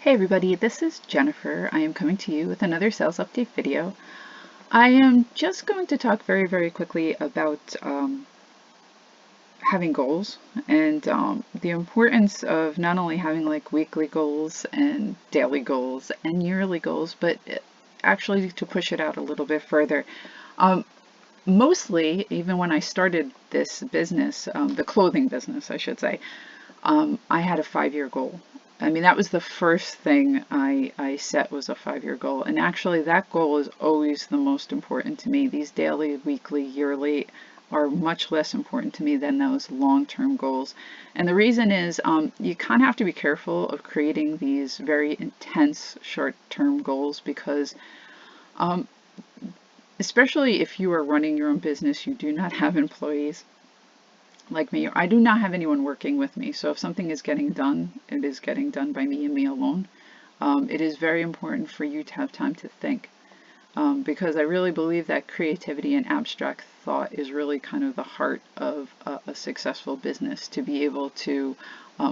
Hey everybody, this is Jennifer. I am coming to you with another sales update video. I am just going to talk very quickly about having goals and the importance of not only having like weekly goals and daily goals and yearly goals, but actually to push it out a little bit further. Mostly, even when I started this business, the clothing business, I should say, I had a 5-year goal. I mean, that was the first thing I set was a 5-year goal. And actually that goal is always the most important to me. These daily, weekly, yearly are much less important to me than those long-term goals. And the reason is you kind of have to be careful of creating these very intense short-term goals because especially if you are running your own business, you do not have employees like me. I do not have anyone working with me. So if something is getting done, it is getting done by me and me alone. It is very important for you to have time to think because I really believe that creativity and abstract thought is really kind of the heart of a successful business. To be able to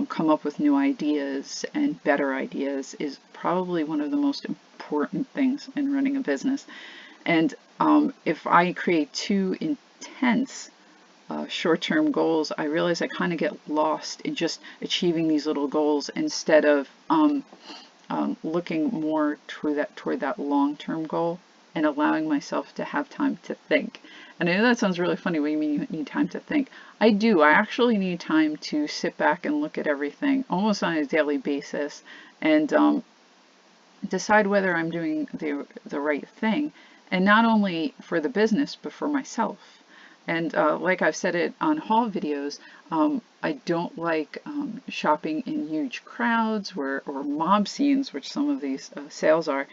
come up with new ideas and better ideas is probably one of the most important things in running a business. And if I create too intense short-term goals, I realize I kind of get lost in just achieving these little goals instead of looking more toward that long-term goal and allowing myself to have time to think. And I know that sounds really funny. What do you mean you need time to think? I do. I actually need time to sit back and look at everything almost on a daily basis and decide whether I'm doing the right thing, and not only for the business but for myself. And like I've said it on haul videos, I don't like shopping in huge crowds or mob scenes, which some of these sales are.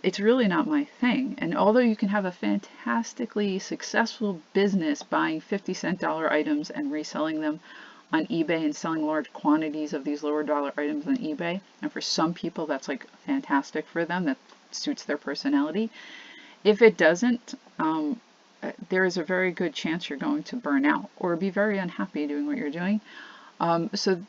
It's really not my thing. And although you can have a fantastically successful business buying 50-cent items and reselling them on eBay and selling large quantities of these lower dollar items on eBay, and for some people that's like fantastic for them, that suits their personality. If it doesn't, there is a very good chance you're going to burn out or be very unhappy doing what you're doing. So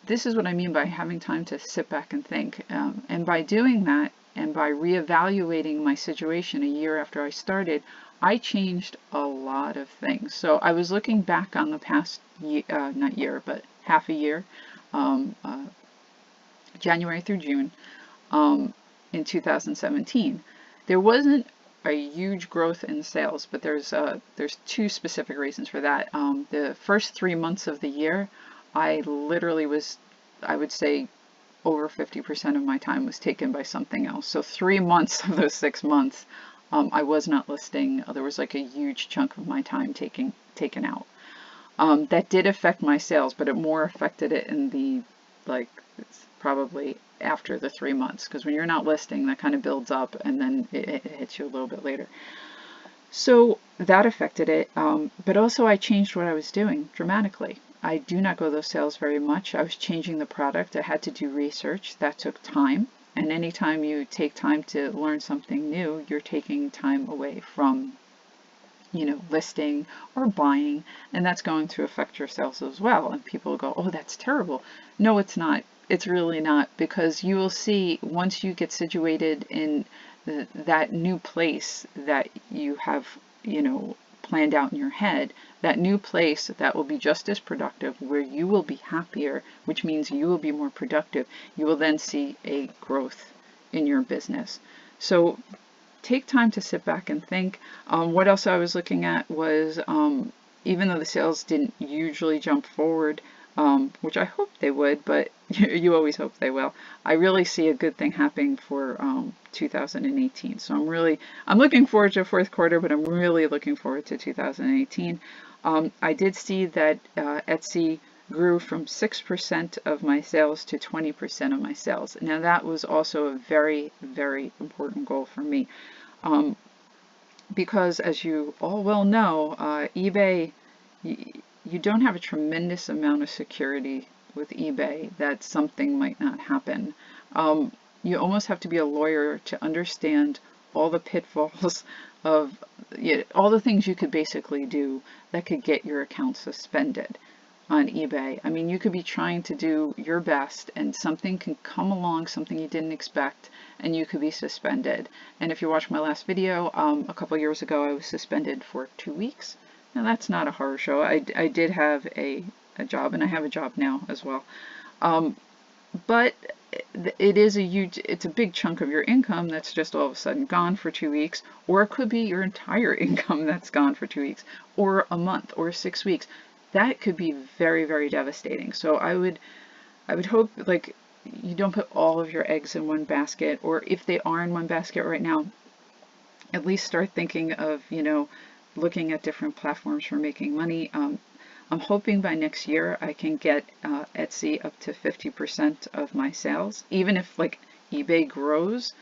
this is what I mean by having time to sit back and think. And by doing that and by reevaluating my situation a year after I started, I changed a lot of things. So I was looking back on the past year, not year, but half a year, January through June in 2017. There wasn't a huge growth in sales, but there's two specific reasons for that. The first 3 months of the year, I literally was, I would say, over 50% of my time was taken by something else. So 3 months of those 6 months, I was not listing. There was like a huge chunk of my time taken out. That did affect my sales, but it more affected it in the, like, it's probably after the 3 months, because when you're not listing, that kind of builds up and then it hits you a little bit later. So that affected it, but also I changed what I was doing dramatically. I do not go those sales very much. I was changing the product. I had to do research. That took time, and anytime you take time to learn something new, you're taking time away from, you know, listing or buying, and that's going to affect your sales as well. And people go, oh, that's terrible. No, it's not. It's really not, because you will see once you get situated in that new place that you have, you know, planned out in your head, that new place that will be just as productive, where you will be happier, which means you will be more productive. You will then see a growth in your business. So take time to sit back and think. What else I was looking at was, even though the sales didn't usually jump forward, which I hope they would, but you always hope they will, I really see a good thing happening for 2018. So I'm looking forward to fourth quarter, but I'm really looking forward to 2018. I did see that Etsy grew from 6% of my sales to 20% of my sales. Now that was also a very important goal for me, because as you all well know, eBay, you don't have a tremendous amount of security with eBay that something might not happen. You almost have to be a lawyer to understand all the pitfalls of all the things you could basically do that could get your account suspended. on eBay. I mean, you could be trying to do your best and something can come along, something you didn't expect, and you could be suspended. And if you watched my last video, a couple years ago, I was suspended for 2 weeks. Now that's not a horror show. I did have a job, and I have a job now as well. But it is it's a big chunk of your income that's just all of a sudden gone for 2 weeks, or it could be your entire income that's gone for 2 weeks, or a month, or 6 weeks. That could be very, very devastating. So I would hope, like, you don't put all of your eggs in one basket, or if they are in one basket right now, at least start thinking of, you know, looking at different platforms for making money. I'm hoping by next year I can get Etsy up to 50% of my sales, even if like eBay grows,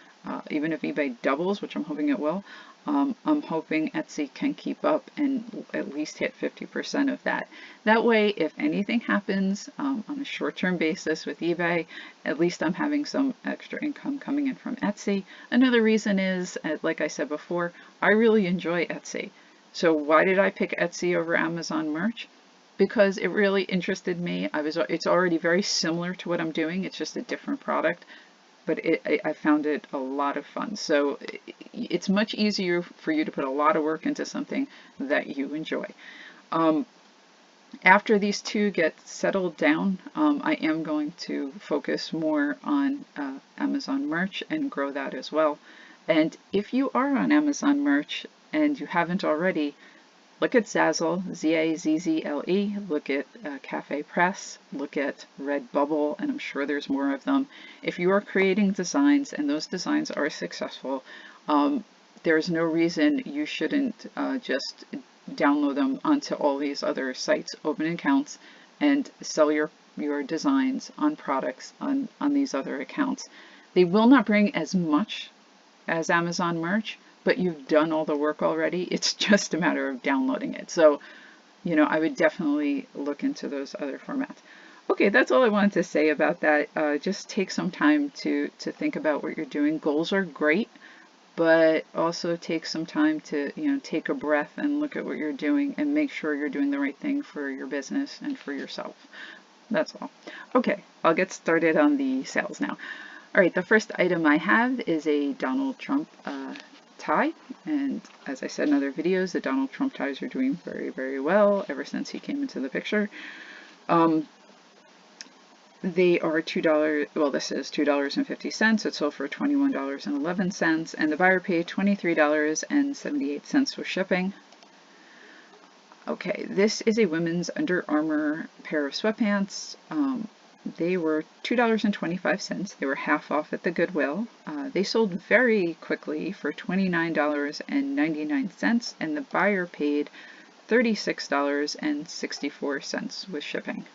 even if eBay doubles, which I'm hoping it will. I'm hoping Etsy can keep up and at least hit 50% of that. That way, if anything happens on a short-term basis with eBay, at least I'm having some extra income coming in from Etsy. Another reason is, like I said before, I really enjoy Etsy. So why did I pick Etsy over Amazon merch? Because it really interested me. It's already very similar to what I'm doing. It's just a different product. But I found it a lot of fun. So it's much easier for you to put a lot of work into something that you enjoy. After these two get settled down, I am going to focus more on Amazon merch and grow that as well. And if you are on Amazon merch and you haven't already, look at Zazzle, Z-A-Z-Z-L-E, look at Cafe Press, look at Redbubble, and I'm sure there's more of them. If you are creating designs and those designs are successful, there's no reason you shouldn't just download them onto all these other sites, open accounts, and sell your designs on products on these other accounts. They will not bring as much as Amazon merch, but you've done all the work already. It's just a matter of downloading it. So, you know, I would definitely look into those other formats. Okay, that's all I wanted to say about that. Just take some time to think about what you're doing. Goals are great, but also take some time to, you know, take a breath and look at what you're doing and make sure you're doing the right thing for your business and for yourself. That's all. Okay, I'll get started on the sales now. All right, the first item I have is a Donald Trump tie, and as I said in other videos, the Donald Trump ties are doing very, very well ever since he came into the picture. They are $2, well, this is $2.50. It sold for $21.11, and the buyer paid $23.78 with shipping. Okay, this is a women's Under Armour pair of sweatpants. They were $2.25. They were half off at the Goodwill. They sold very quickly for $29.99, and the buyer paid $36.64 with shipping.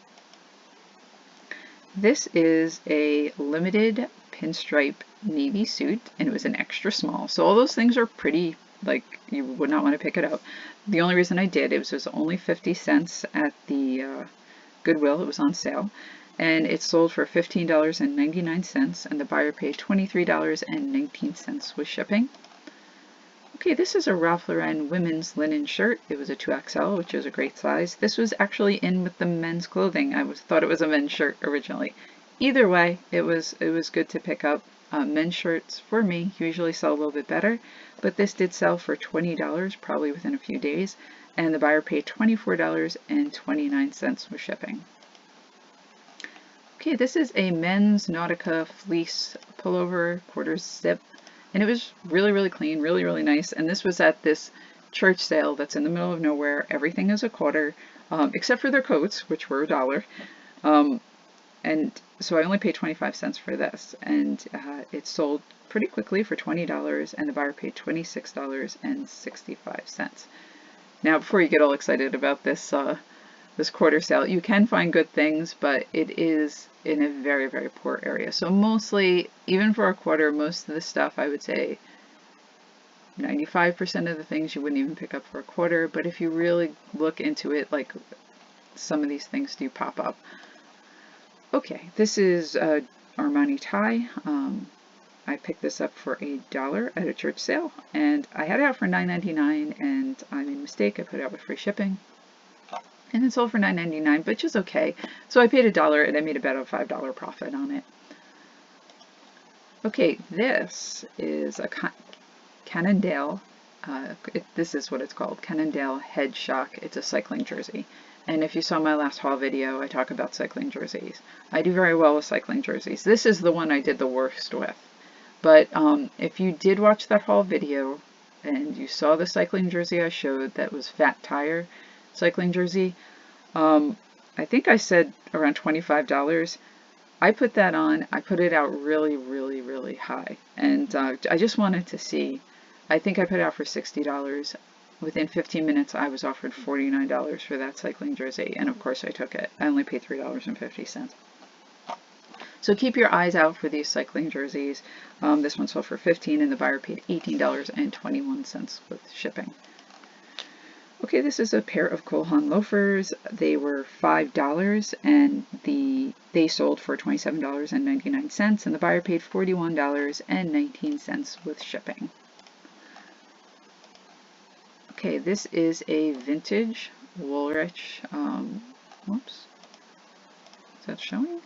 This is a limited pinstripe navy suit, and it was an extra small. So all those things are pretty, like, you would not want to pick it up. The only reason I did, it was only 50 cents at the Goodwill. It was on sale. And it sold for $15.99, and the buyer paid $23.19 with shipping. Okay, this is a Ralph Lauren women's linen shirt. It was a 2XL, which is a great size. This was actually in with the men's clothing. I thought it was a men's shirt originally. Either way, it was good to pick up. Men's shirts, for me, usually sell a little bit better, but this did sell for $20, probably within a few days, and the buyer paid $24.29 with shipping. Okay, this is a men's Nautica fleece pullover, quarter zip, and it was really, really clean, really, really nice. And this was at this church sale that's in the middle of nowhere. Everything is a quarter, except for their coats, which were $1. And so I only paid 25 cents for this, and it sold pretty quickly for $20, and the buyer paid $26.65. Now, before you get all excited about this quarter sale, you can find good things, but it is in a very, very poor area. So mostly, even for a quarter, most of the stuff, I would say 95% of the things you wouldn't even pick up for a quarter. But if you really look into it, like, some of these things do pop up. Okay, this is a Armani tie. I picked this up for $1 at a church sale, and I had it out for $9.99, and I made a mistake. I put it out with free shipping. and it sold for $9.99, which is okay. So I paid $1 and I made about a $5 profit on it. Okay, this is a Cannondale. This is what it's called, Cannondale Head Shock. It's a cycling jersey. And if you saw my last haul video, I talk about cycling jerseys. I do very well with cycling jerseys. This is the one I did the worst with. But if you did watch that haul video and you saw the cycling jersey I showed that was Fat Tire cycling jersey, I think I said around $25. I put that on. I put it out really, really, really high. And I just wanted to see. I think I put it out for $60. Within 15 minutes, I was offered $49 for that cycling jersey. And of course, I took it. I only paid $3.50. So keep your eyes out for these cycling jerseys. This one sold for $15 and the buyer paid $18.21 with shipping. Okay, this is a pair of Haan loafers. They were $5 and they sold for $27.99 and the buyer paid $41.19 with shipping. Okay, this is a vintage Woolrich, whoops, is that showing?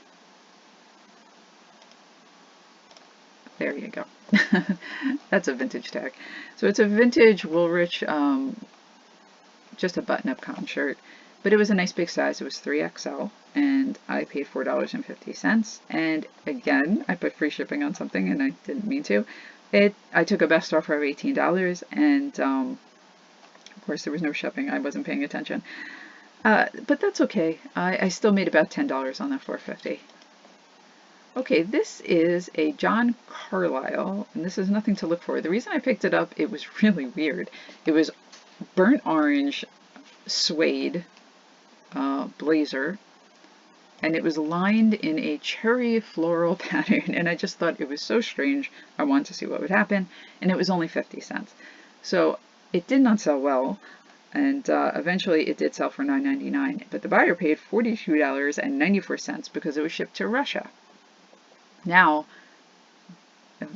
There you go. That's a vintage tag. So it's a vintage Woolrich, just a button-up cotton shirt, but it was a nice big size. It was 3XL, and I paid $4.50. And again, I put free shipping on something, and I didn't mean to. I took a best offer of $18, and of course there was no shipping. I wasn't paying attention, but that's okay. I still made about $10 on that $4.50. Okay, this is a John Carlile, and this is nothing to look for. The reason I picked it up, it was really weird. It was burnt orange suede blazer, and it was lined in a cherry floral pattern, and I just thought it was so strange. I wanted to see what would happen, and it was only 50 cents. So it did not sell well, and eventually it did sell for $9.99, but the buyer paid $42.94 because it was shipped to Russia. Now,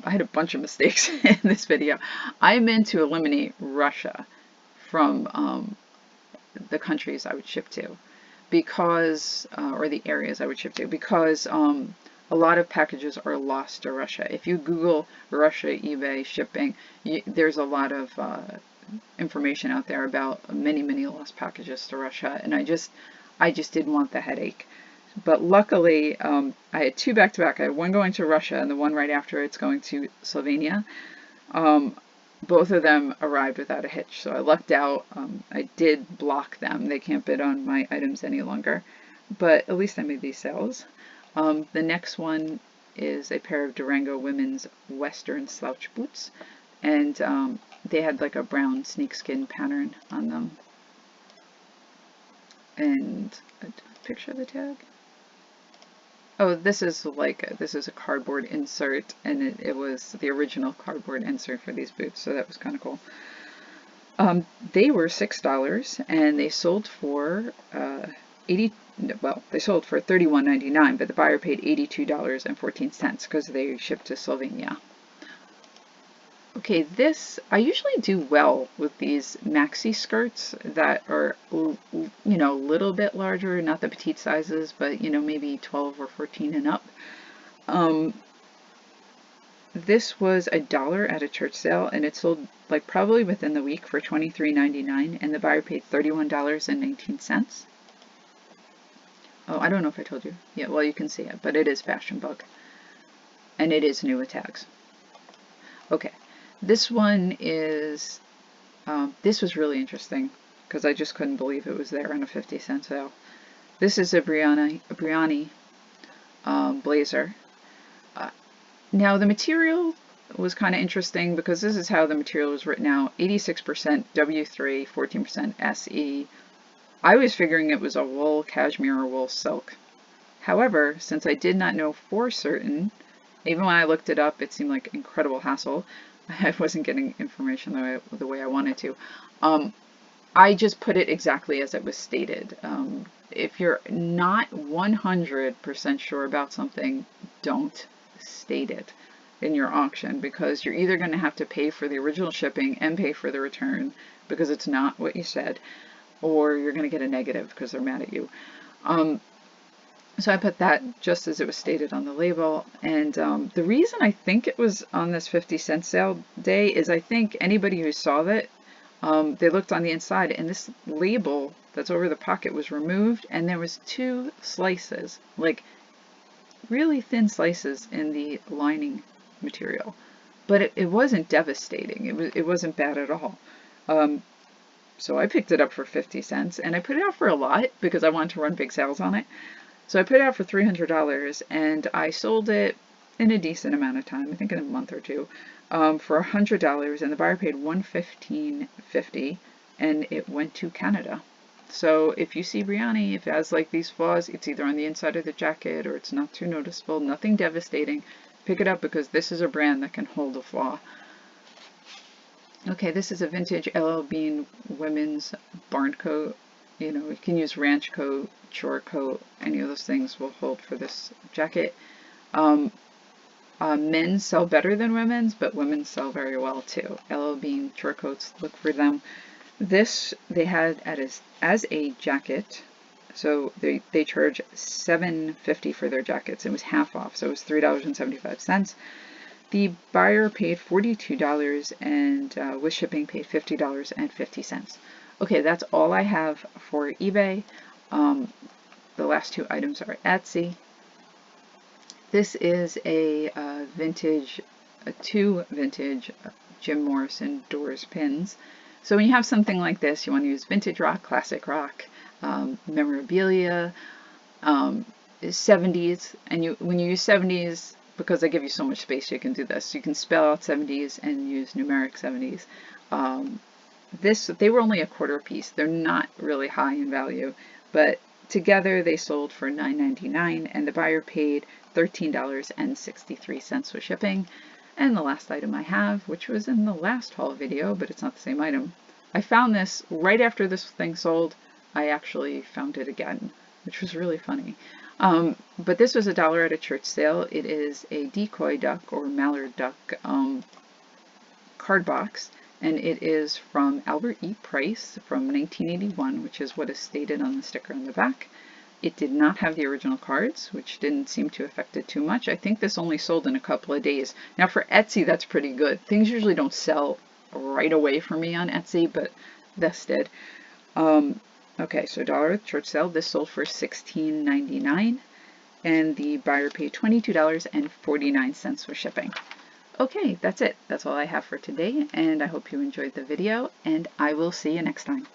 I had a bunch of mistakes in this video. I meant to eliminate Russia from the countries I would ship to, because, or the areas I would ship to, because a lot of packages are lost to Russia. If you Google Russia eBay shipping, there's a lot of information out there about many, many lost packages to Russia, and I just didn't want the headache. But luckily, I had two back-to-back. I had one going to Russia and the one right after it's going to Slovenia. Both of them arrived without a hitch, so I lucked out. I did block them. They can't bid on my items any longer, but at least I made these sales. The next one is a pair of Durango women's Western slouch boots, and they had like a brown snakeskin pattern on them. And a picture of the tag. Oh, this is a cardboard insert, and it was the original cardboard insert for these boots, so that was kind of cool. They were $6, and they sold for they sold for $31.99, but the buyer paid $82.14 because they shipped to Slovenia. Okay, I usually do well with these maxi skirts that are, you know, a little bit larger, not the petite sizes, but, you know, maybe 12 or 14 and up. This was $1 at a church sale, and it sold like probably within the week for $23.99, and the buyer paid $31.19. Oh, I don't know if I told you. Yeah, well, you can see it, but it is Fashion Bug, and it is new with tags. Okay. This one is, this was really interesting because I just couldn't believe it was there on a 50-cent sale. This is a Brioni blazer. Now the material was kind of interesting because this is how the material was written out. 86% W3, 14% SE. I was figuring it was a wool, cashmere, or wool silk. However, since I did not know for certain, even when I looked it up, it seemed like incredible hassle. I wasn't getting information the way I wanted to. I just put it exactly as it was stated. If you're not 100% sure about something, don't state it in your auction, because you're either going to have to pay for the original shipping and pay for the return because it's not what you said, or you're going to get a negative because they're mad at you. So I put that just as it was stated on the label. And the reason I think it was on this 50-cent sale day is I think anybody who saw that, they looked on the inside and this label that's over the pocket was removed, and there was 2 slices, like really thin slices in the lining material. But it wasn't devastating. It wasn't bad at all. So I picked it up for 50 cents, and I put it out for a lot because I wanted to run big sales on it. So I put it out for $300, and I sold it in a decent amount of time, I think in a month or two, for $100, and the buyer paid $115.50, and it went to Canada. So if you see Brioni, if it has like these flaws, it's either on the inside of the jacket or it's not too noticeable, nothing devastating, pick it up because this is a brand that can hold a flaw. Okay, this is a vintage LL Bean women's barn coat. You know, you can use ranch coat, short coat, any of those things will hold for this jacket. Men sell better than women's, but women sell very well too. LL Bean short coats, look for them. This they had as a jacket, so they charge $7.50 for their jackets. It was half off, so it was $3.75. The buyer paid $42 and with shipping paid $50.50. Okay, that's all I have for eBay. The last 2 items are Etsy. This is a vintage 2 vintage Jim Morrison doors pins. So when you have something like this, you want to use vintage rock, classic rock, memorabilia, 70s, and when you use 70s, because they give you so much space, you can do this. You can spell out 70s and use numeric 70s. They were only a quarter piece. They're not really high in value, but together they sold for $9.99, and the buyer paid $13.63 with shipping. And the last item I have, which was in the last haul video, but it's not the same item. I found this right after this thing sold. I actually found it again, which was really funny. But this was $1 at a church sale. It is a decoy duck or mallard duck card box, and it is from Albert E. Price from 1981, which is what is stated on the sticker on the back. It did not have the original cards, which didn't seem to affect it too much. I think this only sold in a couple of days. Now for Etsy, that's pretty good. Things usually don't sell right away for me on Etsy, but this did. Okay, so $1 at church sale. This sold for $16.99, and the buyer paid $22.49 for shipping. Okay, that's it. That's all I have for today, and I hope you enjoyed the video, and I will see you next time.